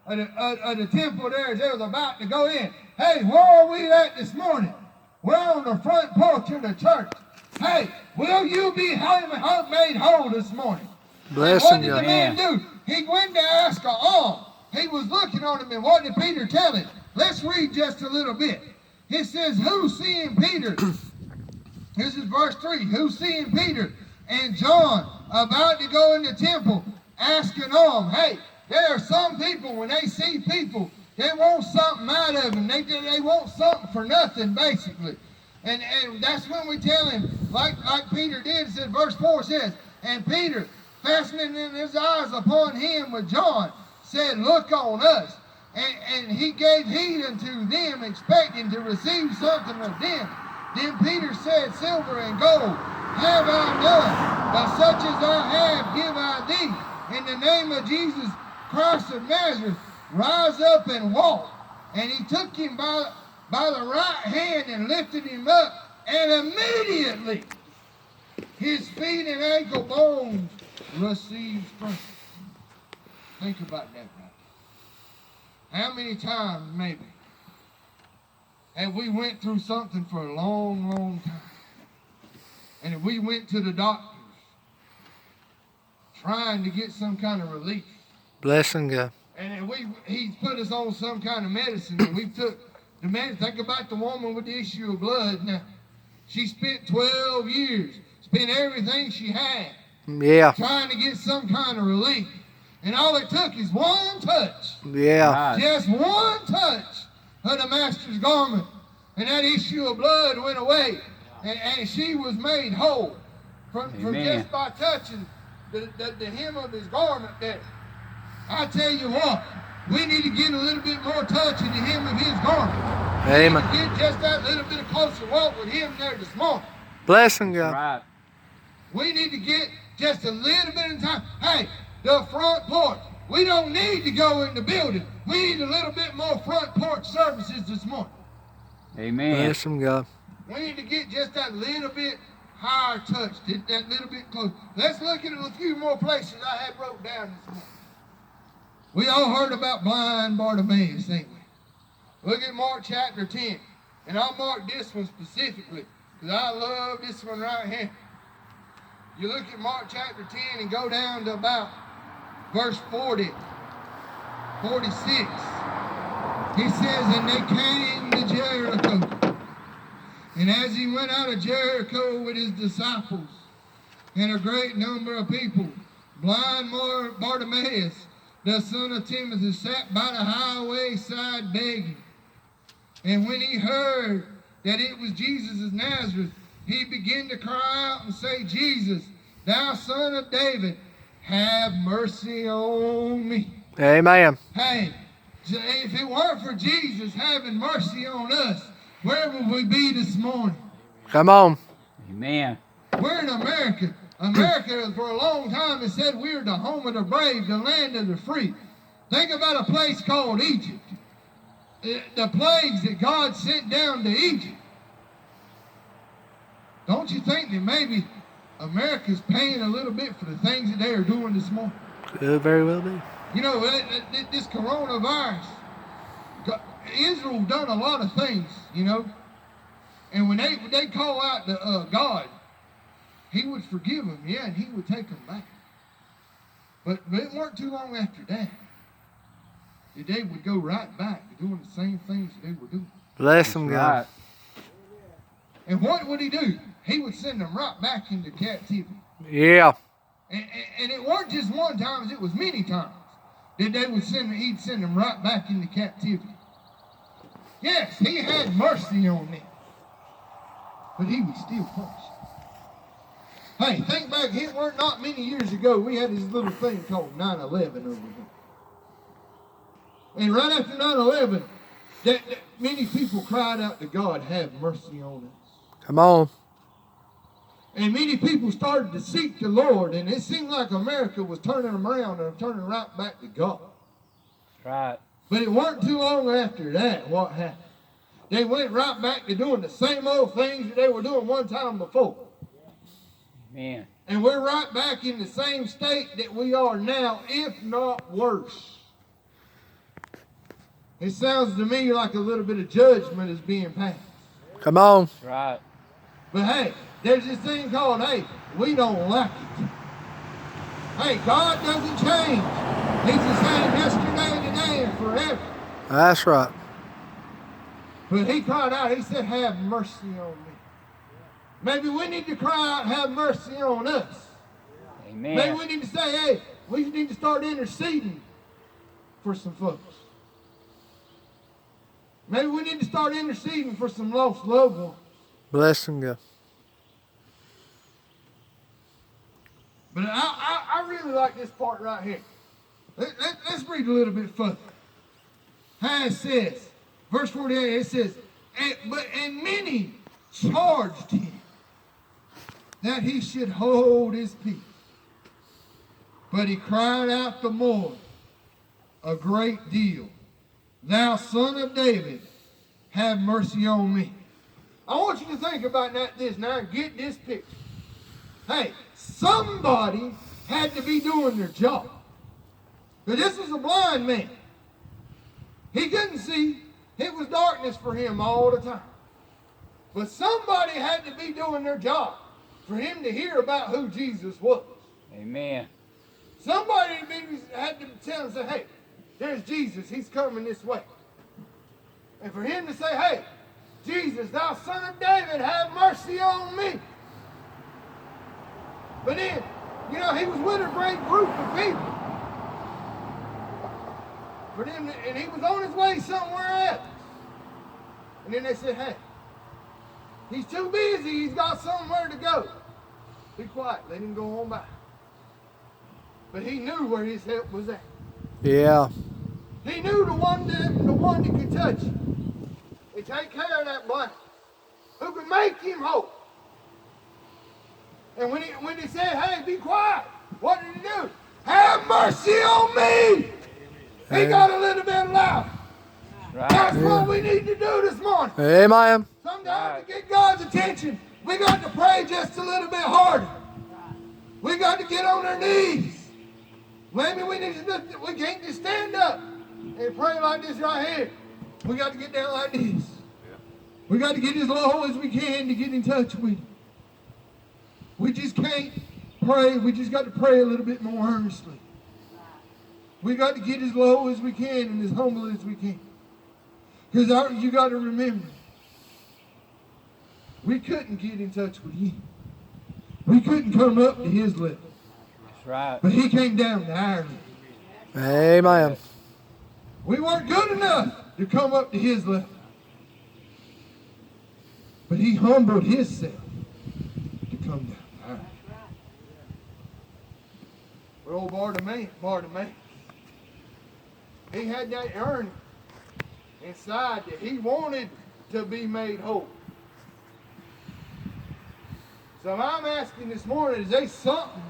of the temple there as they was about to go in. Hey, where are we at this morning? We're on the front porch of the church. Hey, will you be made whole this morning? Bless him, what did the man do? He went to ask an alms. He was looking on him, and what did Peter tell him? Let's read just a little bit. It says, who seeing Peter? This is verse 3. Who seeing Peter and John about to go in the temple asking alms? Hey, there are some people, when they see people, they want something out of them. They want something for nothing, basically. And that's when we tell him, like Peter did, it says, verse 4 says, and Peter, fastening in his eyes upon him with John, said, look on us. And he gave heed unto them, expecting to receive something of them. Then Peter said, silver and gold have I none, but such as I have give I thee. In the name of Jesus Christ of Nazareth, rise up and walk. And he took him by the right hand and lifted him up, and immediately his feet and ankle bones received strength. Think about that, right? How many times, maybe, have we went through something for a long, long time, and if we went to the doctors trying to get some kind of relief, blessing God, and if he's put us on some kind of medicine, and we took the medicine. Think about the woman with the issue of blood. Now, she spent 12 years, spent everything she had, trying to get some kind of relief. And all it took is one touch. Yeah. Just one touch of the master's garment. And that issue of blood went away. And she was made whole. From just by touching the hem of his garment there. I tell you what, we need to get a little bit more touch in the hem of his garment. Amen. Get just that little bit closer walk with him there this morning. Blessing God. Right. We need to get just a little bit of time. Hey, the front porch. We don't need to go in the building. We need a little bit more front porch services this morning. Amen. Bless him, God. We need to get just that little bit higher touch, that little bit close. Let's look at a few more places I had wrote down this morning. We all heard about blind Bartimaeus, ain't we? Look at Mark chapter 10. And I'll mark this one specifically because I love this one right here. You look at Mark chapter 10 and go down to about verse 46. He says, and they came to Jericho. And as he went out of Jericho with his disciples and a great number of people, blind Bartimaeus, the son of Timothy, sat by the highway side begging. And when he heard that it was Jesus of Nazareth, he began to cry out and say, Jesus, thou son of David, have mercy on me. Amen. Hey, if it weren't for Jesus having mercy on us, where would we be this morning? Come on. Amen. We're in America. America, for a long time, has said we're the home of the brave, the land of the free. Think about a place called Egypt. The plagues that God sent down to Egypt. Don't you think that maybe America's paying a little bit for the things that they are doing this morning? Could very well be. You know, this coronavirus, Israel done a lot of things, you know. And when they call out to God, he would forgive them, yeah, and he would take them back. But it weren't too long after that they would go right back to doing the same things that they were doing. Bless him, God. Right. And what would he do? He would send them right back into captivity. Yeah. And it weren't just one time, it was many times that he'd send them right back into captivity. Yes, he had mercy on them, but he was still punished. Hey, think back, it weren't not many years ago, we had this little thing called 9/11 over here. And right after 9/11, that many people cried out to God, have mercy on us. Come on. And many people started to seek the Lord, and it seemed like America was turning them around and turning right back to God. Right. But it weren't too long after that, what happened? They went right back to doing the same old things that they were doing one time before. Man. And we're right back in the same state that we are now, if not worse. It sounds to me like a little bit of judgment is being passed. Come on. That's right. But hey, there's this thing called, hey, we don't like it. Hey, God doesn't change. He's the same yesterday, today, and forever. That's right. But he cried out, he said, have mercy on me. Maybe we need to cry out, have mercy on us. Amen. Maybe we need to say, hey, we need to start interceding for some folks. Maybe we need to start interceding for some lost loved ones. Bless him, God. But I really like this part right here. Let's read a little bit further. How it says, verse 48, it says, and many charged him that he should hold his peace. But he cried out the more a great deal, thou son of David, have mercy on me. I want you to think about this now and get this picture. Hey, somebody had to be doing their job. But this was a blind man. He couldn't see. It was darkness for him all the time. But somebody had to be doing their job for him to hear about who Jesus was. Amen. Somebody had to tell him, say, hey, there's Jesus. He's coming this way. And for him to say, hey, Jesus, thou son of David, have mercy on me. But then, you know, he was with a great group of people. For them, and he was on his way somewhere else. And then they said, hey, he's too busy. He's got somewhere to go. Be quiet. Let him go on by. But he knew where his help was at. Yeah. He knew the one that could touch him and take care of that blind, who could make him whole. And when he said, hey, be quiet, what did he do? Have mercy on me. He got a little bit loud. Right. That's what we need to do this morning. Amen. Sometimes to get God's attention, we got to pray just a little bit harder. We got to get on our knees. Maybe we can't just stand up and pray like this right here. We got to get down like this. We got to get as low as we can to get in touch with Him. We just can't pray. We just got to pray a little bit more earnestly. We got to get as low as we can and as humble as we can. Because you got to remember, we couldn't get in touch with Him. We couldn't come up to His level. That's right. But He came down to our level. Amen. We weren't good enough to come up to His level. But He humbled Himself to come down to ours. But old Bartimaeus, he had that yearning inside that he wanted to be made whole. So I'm asking this morning, is there something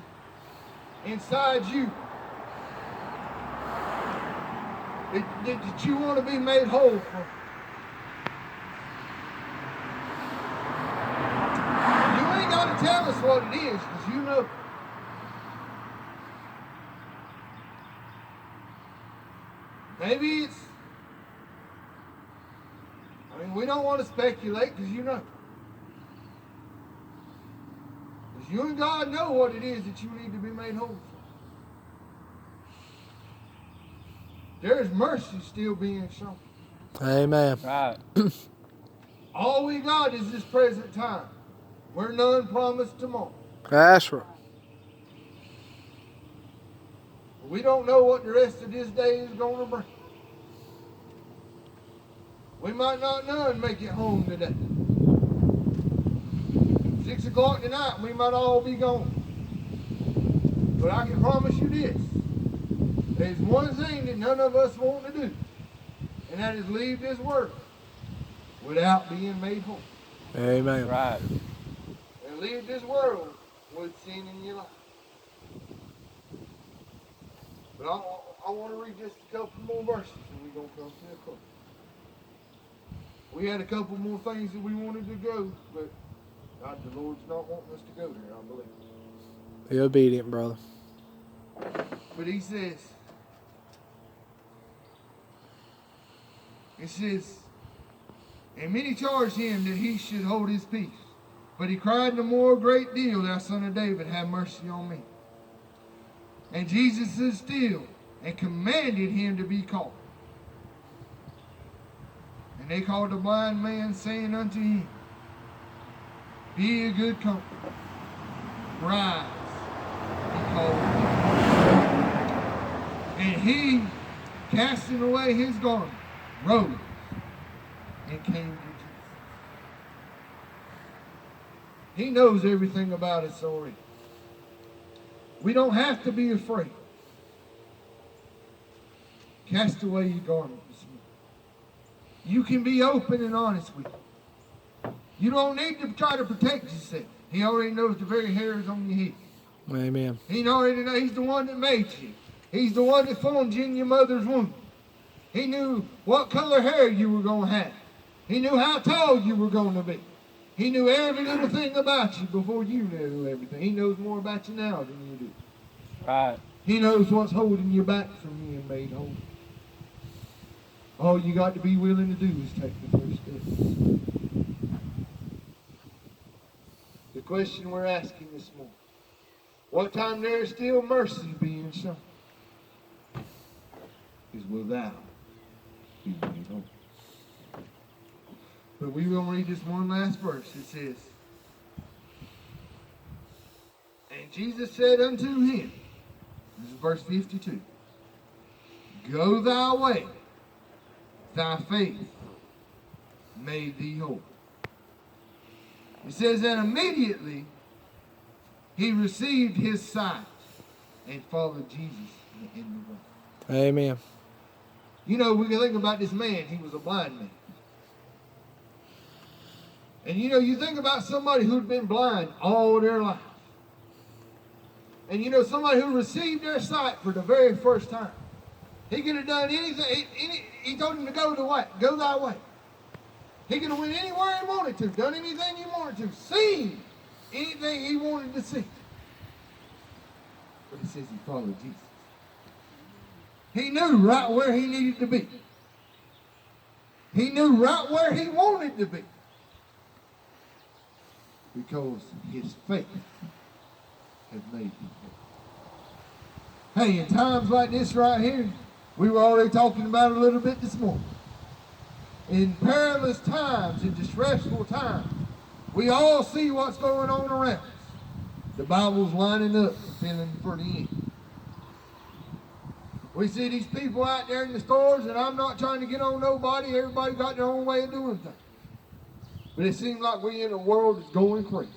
inside you that you want to be made whole from? You ain't got to tell us what it is, because you know. Maybe it's, we don't want to speculate, because you know. Because you and God know what it is that you need to be made whole for. There's mercy still being shown. Amen. Right. All we got is this present time. We're none promised tomorrow. That's right. We don't know what the rest of this day is going to bring. We might not none make it home today. 6 o'clock tonight, we might all be gone. But I can promise you this. There's one thing that none of us want to do, and that is leave this world without being made whole. Amen. Right. And leave this world with sin in your life. But I want to read just a couple more verses, and we're going to come to a close. We had a couple more things that we wanted to go, but God, the Lord's not wanting us to go there, I believe. Be obedient, brother. But He says, It says, and many charged him that he should hold his peace. But he cried the more great deal, Thou Son of David, have mercy on me. And Jesus stood still and commanded him to be called. And they called the blind man, saying unto him, Be of good comfort, rise, be called. And he, casting away his garment, rose and came to Jesus. He knows everything about us already. We don't have to be afraid. Cast away your garment this morning. You can be open and honest with you. You don't need to try to protect yourself. He already knows the very hairs on your head. Amen. He already knows. He's the one that made you. He's the one that formed you in your mother's womb. He knew what color hair you were going to have. He knew how tall you were going to be. He knew every little thing about you before you knew everything. He knows more about you now than you do. Right. He knows what's holding you back from being made whole. All you got to be willing to do is take the first step. The question we're asking this morning, what time there is still mercy being shown, is will thou be made whole. But we will read this one last verse. It says, And Jesus said unto him, this is verse 52, Go thy way, thy faith made thee whole. It says that immediately he received his sight and followed Jesus in the way. Amen. You know, we can think about this man. He was a blind man. And you know, you think about somebody who'd been blind all their life. And you know, somebody who received their sight for the very first time. He could have done anything. He told him to go the way. Go thy way. He could have went anywhere he wanted to, done anything he wanted to, seen anything he wanted to see. But it says he followed Jesus. He knew right where he needed to be. He knew right where he wanted to be. Because his faith had made him whole. Hey, in times like this right here, we were already talking about it a little bit this morning. In perilous times, in distressful times, we all see what's going on around us. The Bible's lining up, feeling for the end. We see these people out there in the stores, and I'm not trying to get on nobody. Everybody got their own way of doing things. But it seems like we're in a world that's going crazy.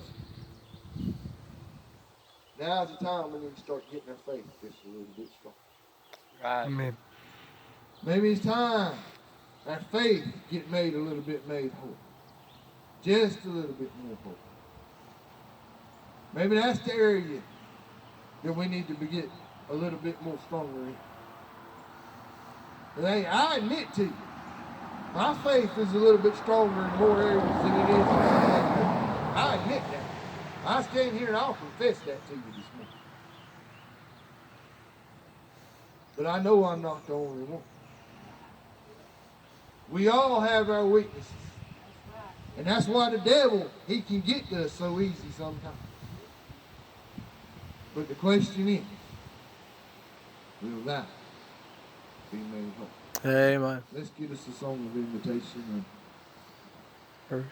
Now's the time we need to start getting our faith just a little bit stronger. Right. Amen. Maybe it's time our faith get made a little bit made whole. Just a little bit more whole. Maybe that's the area that we need to get a little bit more stronger in. But hey, I admit to you, my faith is a little bit stronger in more areas than it is in some other areas. I admit that. I stand here and I'll confess that to you this morning. But I know I'm not the only one. We all have our weaknesses. And that's why the devil, he can get to us so easy sometimes. But the question is, will thou be made whole? Amen. Let's get us a song of invitation. Verse.